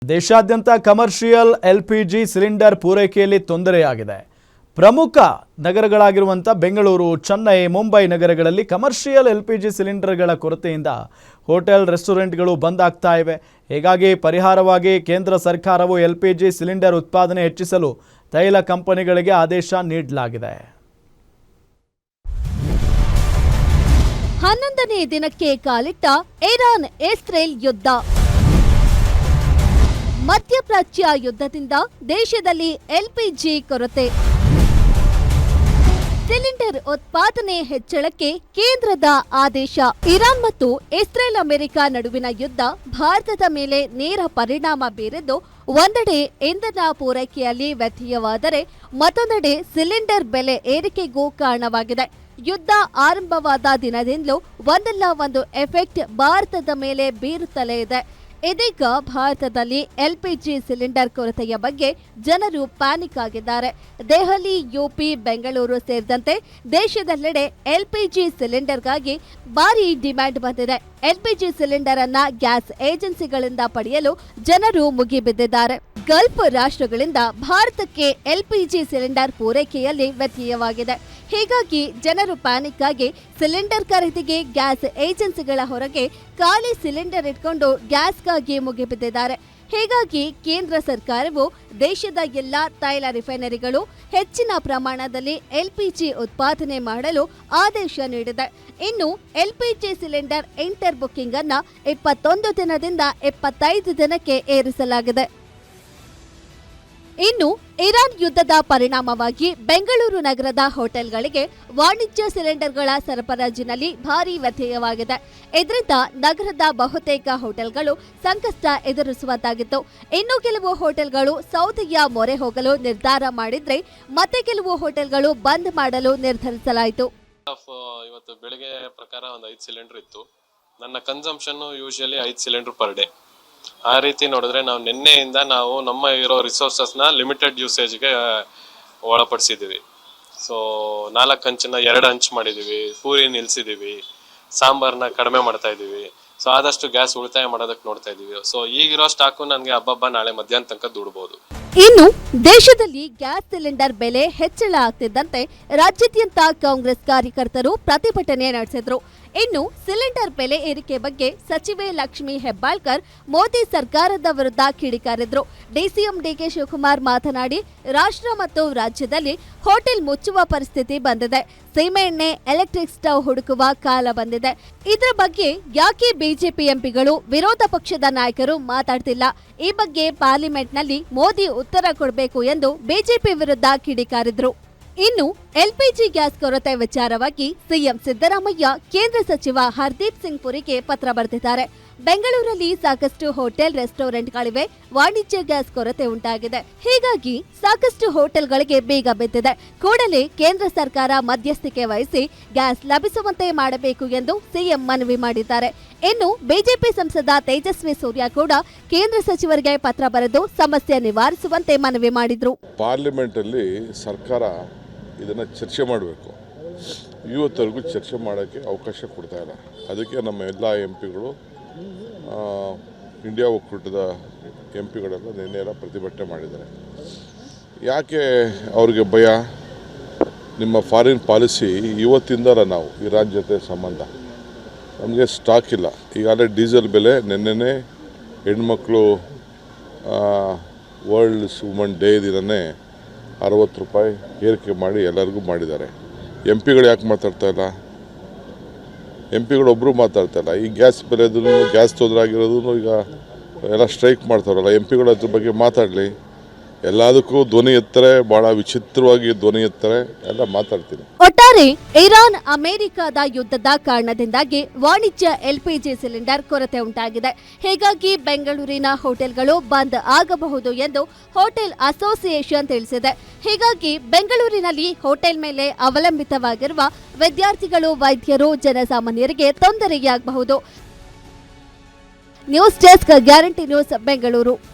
ದೇಶಾದ್ಯಂತ commercial LPG cylinder ಪೂರೈಕೆಯಲ್ಲಿ ತೊಂದರೆಯಾಗಿದೆ. ಪ್ರಮುಖ ನಗರಗಳಾಗಿರುವಂಥ ಬೆಂಗಳೂರು, ಚೆನ್ನೈ, ಮುಂಬೈ ನಗರಗಳಲ್ಲಿ ಕಮರ್ಷಿಯಲ್ ಎಲ್ಪಿಜಿ ಸಿಲಿಂಡರ್ಗಳ ಕೊರತೆಯಿಂದ ಹೋಟೆಲ್, ರೆಸ್ಟೋರೆಂಟ್ಗಳು ಬಂದ್ ಆಗ್ತಾ ಇವೆ. ಹೀಗಾಗಿ ಪರಿಹಾರವಾಗಿ ಕೇಂದ್ರ ಸರ್ಕಾರವು ಎಲ್ಪಿಜಿ ಸಿಲಿಂಡರ್ ಉತ್ಪಾದನೆ ಹೆಚ್ಚಿಸಲು ತೈಲ ಕಂಪನಿಗಳಿಗೆ ಆದೇಶ ನೀಡಲಾಗಿದೆ. 11ನೇ ದಿನಕ್ಕೆ ಕಾಲಿಟ್ಟ ಇರಾನ್ ಇಸ್ರೇಲ್ ಯುದ್ಧ. ಮಧ್ಯಪ್ರಾಚ್ಯ ಯುದ್ಧದಿಂದ ದೇಶದಲ್ಲಿ ಎಲ್ಪಿಜಿ ಕೊರತೆ. ಸಿಲಿಂಡರ್ ಉತ್ಪಾದನೆ ಹೆಚ್ಚಳಕ್ಕೆ ಕೇಂದ್ರದ ಆದೇಶ. ಇರಾನ್ ಮತ್ತು ಇಸ್ರೇಲ್ ಅಮೆರಿಕ ನಡುವಿನ ಯುದ್ಧ ಭಾರತದ ಮೇಲೆ ನೇರ ಪರಿಣಾಮ ಬೀರಿದ್ದು, ಒಂದೆಡೆ ಇಂಧನ ಪೂರೈಕೆಯಲ್ಲಿ ವ್ಯತ್ಯಯವಾದರೆ ಮತ್ತೊಂದೆಡೆ ಸಿಲಿಂಡರ್ ಬೆಲೆ ಏರಿಕೆಗೂ ಕಾರಣವಾಗಿದೆ. ಯುದ್ಧ ಆರಂಭವಾದ ದಿನದಿಂದಲೂ ಒಂದಲ್ಲ ಒಂದು ಎಫೆಕ್ಟ್ ಭಾರತದ ಮೇಲೆ ಬೀರುತ್ತಲೇ ಇದೆ. ಇದೀಗ ಭಾರತದಲ್ಲಿ ಎಲ್ಪಿಜಿ ಸಿಲಿಂಡರ್ ಕೊರತೆಯ ಬಗ್ಗೆ ಜನರು ಪ್ಯಾನಿಕ್ ಆಗಿದ್ದಾರೆ. ದೆಹಲಿ, ಯುಪಿ, ಬೆಂಗಳೂರು ಸೇರಿದಂತೆ ದೇಶದೆಲ್ಲೆಡೆ ಎಲ್ಪಿಜಿ ಸಿಲಿಂಡರ್ಗಾಗಿ ಭಾರಿ ಡಿಮ್ಯಾಂಡ್ ಬಂದಿದೆ. ಎಲ್ಪಿಜಿ ಸಿಲಿಂಡರ್ ಅನ್ನ ಗ್ಯಾಸ್ ಏಜೆನ್ಸಿಗಳಿಂದ ಪಡೆಯಲು ಜನರು ಮುಗಿಬಿದ್ದಿದ್ದಾರೆ. ಗಲ್ಫ್ ರಾಷ್ಟ್ರಗಳಿಂದ ಭಾರತಕ್ಕೆ ಎಲ್ಪಿಜಿ ಸಿಲಿಂಡರ್ ಪೂರೈಕೆಯಲ್ಲಿ ವ್ಯತ್ಯಯವಾಗಿದೆ. ಹೀಗಾಗಿ ಜನರು ಪ್ಯಾನಿಕ್ ಆಗಿ ಸಿಲಿಂಡರ್ ಖರೀದಿಗೆ ಗ್ಯಾಸ್ ಏಜೆನ್ಸಿಗಳ ಹೊರಗೆ ಖಾಲಿ ಸಿಲಿಂಡರ್ ಇಟ್ಕೊಂಡು ಗ್ಯಾಸ್ಗಾಗಿ ಮುಗಿಬಿದ್ದಿದ್ದಾರೆ. ಹೀಗಾಗಿ ಕೇಂದ್ರ ಸರ್ಕಾರವು ದೇಶದ ಎಲ್ಲಾ ತೈಲ ರಿಫೈನರಿಗಳು ಹೆಚ್ಚಿನ ಪ್ರಮಾಣದಲ್ಲಿ ಎಲ್ಪಿಜಿ ಉತ್ಪಾದನೆ ಮಾಡಲು ಆದೇಶ ನೀಡಿದೆ. ಇನ್ನು ಎಲ್ಪಿಜಿ ಸಿಲಿಂಡರ್ ಇಂಟರ್ ಬುಕ್ಕಿಂಗ್ ಅನ್ನ 21 ದಿನದಿಂದ 25 ದಿನಕ್ಕೆ ಏರಿಸಲಾಗಿದೆ. ಇನ್ನು ಇರಾನ್ ಯುದ್ಧದ ಪರಿಣಾಮವಾಗಿ ಬೆಂಗಳೂರು ನಗರದ ಹೋಟೆಲ್ಗಳಿಗೆ ವಾಣಿಜ್ಯ ಸಿಲಿಂಡರ್ಗಳ ಸರಬರಾಜಿನಲ್ಲಿ ಭಾರೀ ವ್ಯತ್ಯಯವಾಗಿದೆ. ಇದರಿಂದ ನಗರದ ಬಹುತೇಕ ಹೋಟೆಲ್ಗಳು ಸಂಕಷ್ಟ ಎದುರಿಸುವಂತಾಗಿತ್ತು. ಇನ್ನು ಕೆಲವು ಹೋಟೆಲ್ಗಳು ಸೌದೆಯ ಮೊರೆ ಹೋಗಲು ನಿರ್ಧಾರ ಮಾಡಿದ್ರೆ ಮತ್ತೆ ಕೆಲವು ಹೋಟೆಲ್ಗಳು ಬಂದ್ ಮಾಡಲು ನಿರ್ಧರಿಸಲಾಯಿತು. ಇವತ್ತು ಬೆಳಗ್ಗೆ ಪ್ರಕಾರ ಒಂದು 5 ಸಿಲಿಂಡರ್ ಇತ್ತು. ನನ್ನ consumption usually 5 cylinder per day. ಆ ರೀತಿ ನೋಡಿದ್ರೆ ನಾವು ನಿನ್ನೆಯಿಂದ ನಮ್ಮ ಇರೋ ರಿಸೋರ್ಸಸ್ನ ಲಿಮಿಟೆಡ್ ಯೂಸೇಜ್ಗೆ ಒಳಪಡಿಸಿದ್ದೀವಿ. ಸೊ 4 ಹಂಚನ್ನ 2 ಹಂಚ್ ಮಾಡಿದ್ದೀವಿ, ಪೂರಿ ನಿಲ್ಸಿದ್ದೀವಿ, ಸಾಂಬಾರನ್ನ ಕಡಿಮೆ ಮಾಡ್ತಾ ಇದ್ದೀವಿ. ಸೊ ಆದಷ್ಟು ಗ್ಯಾಸ್ ಉಳಿತಾಯ ಮಾಡೋದಕ್ಕೆ ನೋಡ್ತಾ ಇದ್ದೀವಿ. ಸೊ ಈಗಿರೋ ಸ್ಟಾಕು ನನಗೆ ಹಬ್ಬ ನಾಳೆ ಮಧ್ಯಾಹ್ನ ತನಕ ದುಡ್ಬೋದು. ಇನ್ನು ದೇಶದಲ್ಲಿ ಗ್ಯಾಸ್ ಸಿಲಿಂಡರ್ ಬೆಲೆ ಹೆಚ್ಚಳ ಆಗ್ತಿದ್ದಂತೆ ರಾಜ್ಯಾದ್ಯಂತ ಕಾಂಗ್ರೆಸ್ ಕಾರ್ಯಕರ್ತರು ಪ್ರತಿಭಟನೆ ನಡೆಸಿದ್ರು. ಇನ್ನು ಸಿಲಿಂಡರ್ ಬೆಲೆ ಏರಿಕೆ ಬಗ್ಗೆ ಸಚಿವೆ ಲಕ್ಷ್ಮಿ ಹೆಬ್ಬಾಳ್ಕರ್ ಮೋದಿ ಸರ್ಕಾರದ ವಿರುದ್ಧ ಕಿಡಿಕಾರಿದ್ರು. ಡಿಸಿಎಂ ಡಿಕೆ ಶಿವಕುಮಾರ್ ಮಾತನಾಡಿ, ರಾಷ್ಟ್ರ ಮತ್ತು ರಾಜ್ಯದಲ್ಲಿ ಹೋಟೆಲ್ ಮುಚ್ಚುವ ಪರಿಸ್ಥಿತಿ ಬಂದಿದೆ. ಸೀಮೆಎಣ್ಣೆ, ಎಲೆಕ್ಟ್ರಿಕ್ ಸ್ಟವ್ ಹುಡುಕುವ ಕಾಲ ಬಂದಿದೆ. ಇದರ ಬಗ್ಗೆ ಯಾಕೆ ಬಿಜೆಪಿ ಎಂಪಿಗಳು, ವಿರೋಧ ಪಕ್ಷದ ನಾಯಕರು ಮಾತಾಡ್ತಿಲ್ಲ? ಈ ಬಗ್ಗೆ ಪಾರ್ಲಿಮೆಂಟ್ನಲ್ಲಿ ಮೋದಿ ಉತ್ತರ ಕೊಡಬೇಕು ಎಂದು ಬಿಜೆಪಿ ವಿರುದ್ಧ ಕಿಡಿಕಾರಿದ್ರು. ಇನ್ನು ಎಲ್ಪಿಜಿ ಗ್ಯಾಸ್ ಕೊರತೆ ವಿಚಾರವಾಗಿ ಸಿಎಂ ಸಿದ್ದರಾಮಯ್ಯ ಕೇಂದ್ರ ಸಚಿವ ಹರ್ದೀಪ್ ಸಿಂಗ್ ಪುರಿಗೆ ಪತ್ರ ಬರೆದಿದ್ದಾರೆ. ಬೆಂಗಳೂರಲ್ಲಿ ಸಾಕಷ್ಟು ಹೋಟೆಲ್, ರೆಸ್ಟೋರೆಂಟ್ಗಳಿವೆ. ವಾಣಿಜ್ಯ ಗ್ಯಾಸ್ ಕೊರತೆ ಉಂಟಾಗಿದೆ. ಹೀಗಾಗಿ ಸಾಕಷ್ಟು ಹೋಟೆಲ್ಗಳಿಗೆ ಬೀಗ ಬಿದ್ದಿದೆ. ಕೂಡಲೇ ಕೇಂದ್ರ ಸರ್ಕಾರ ಮಧ್ಯಸ್ಥಿಕೆ ವಹಿಸಿ ಗ್ಯಾಸ್ ಲಭಿಸುವಂತೆ ಮಾಡಬೇಕು ಎಂದು ಸಿಎಂ ಮನವಿ ಮಾಡಿದ್ದಾರೆ. ಇನ್ನು ಬಿಜೆಪಿ ಸಂಸದ ತೇಜಸ್ವಿ ಸೂರ್ಯ ಕೂಡ ಕೇಂದ್ರ ಸಚಿವರಿಗೆ ಪತ್ರ ಬರೆದು ಸಮಸ್ಯೆ ನಿವಾರಿಸುವಂತೆ ಮನವಿ ಮಾಡಿದ್ರು. ಪಾರ್ಲಿಮೆಂಟ್ ಅಲ್ಲಿ ಸರ್ಕಾರ ಇದನ್ನು ಚರ್ಚೆ ಮಾಡಬೇಕು. ಇವತ್ತರೆಗೂ ಚರ್ಚೆ ಮಾಡೋಕ್ಕೆ ಅವಕಾಶ ಕೊಡ್ತಾ ಇಲ್ಲ. ಅದಕ್ಕೆ ನಮ್ಮ ಎಲ್ಲ ಎಂಪಿಗಳು, ಇಂಡಿಯಾ ಒಕ್ಕೂಟದ ಎಂಪಿಗಳೆಲ್ಲ ನಿನ್ನೆಲ್ಲ ಪ್ರತಿಭಟನೆ ಮಾಡಿದ್ದಾರೆ. ಯಾಕೆ ಅವ್ರಿಗೆ ಭಯ? ನಿಮ್ಮ ಫಾರಿನ್ ಪಾಲಿಸಿ ಇವತ್ತಿಂದಲ್ಲ ನಾವು ಇರಾನ್ ಜೊತೆ ಸಂಬಂಧ, ನಮಗೆ ಸ್ಟಾಕ್ ಇಲ್ಲ. ಈಗಾಗಲೇ ಡೀಸೆಲ್ ಬೆಲೆ ನಿನ್ನೆನೇ ಹೆಣ್ಮಕ್ಳು ವರ್ಲ್ಡ್ ವುಮನ್ ಡೇ ದಿನನೇ 60 ರೂಪಾಯಿ ಏರಿಕೆ ಮಾಡಿ ಎಲ್ಲರಿಗೂ ಮಾಡಿದ್ದಾರೆ. ಎಂಪಿಗಳು ಯಾಕೆ ಮಾತಾಡ್ತಾ ಇಲ್ಲ? ಎಂಪಿಗಳು ಒಬ್ಬರು ಮಾತಾಡ್ತಾ ಇಲ್ಲ. ಈ ಗ್ಯಾಸ್ ಬೆಲೆದೂ, ಗ್ಯಾಸ್ ತೊಂದರೆ ಆಗಿರೋದು ಈಗ ಎಲ್ಲ ಸ್ಟ್ರೈಕ್ ಮಾಡ್ತಾರಲ್ಲ, ಎಂಪಿಗಳು ಅದ್ರ ಬಗ್ಗೆ ಮಾತಾಡಲಿ. ಎಲ್ಲದಕ್ಕೂ ಧ್ವನಿ ಎತ್ತಾರೆ, ಬಹಳ ವಿಚಿತ್ರವಾಗಿ ಧ್ವನಿ ಎತ್ತಾರೆ, ಎಲ್ಲ ಮಾತಾಡ್ತೀನಿ. ಒಟ್ಟಾರೆ ಇರಾನ್ ಅಮೆರಿಕದ ಯುದ್ಧದ ಕಾರಣದಿಂದಾಗಿ ವಾಣಿಜ್ಯ ಎಲ್ಪಿಜಿ ಸಿಲಿಂಡರ್ ಕೊರತೆ ಉಂಟಾಗಿದೆ. ಹೀಗಾಗಿ ಬೆಂಗಳೂರಿನ ಹೋಟೆಲ್ಗಳು ಬಂದ್ ಆಗಬಹುದು ಎಂದು ಹೋಟೆಲ್ ಅಸೋಸಿಯೇಷನ್ ತಿಳಿಸಿದೆ. ಹೀಗಾಗಿ ಬೆಂಗಳೂರಿನಲ್ಲಿ ಹೋಟೆಲ್ ಮೇಲೆ ಅವಲಂಬಿತವಾಗಿರುವ ವಿದ್ಯಾರ್ಥಿಗಳು, ವೈದ್ಯರು, ಜನಸಾಮಾನ್ಯರಿಗೆ ತೊಂದರೆಯಾಗಬಹುದು. News desk, guarantee news, Bengaluru.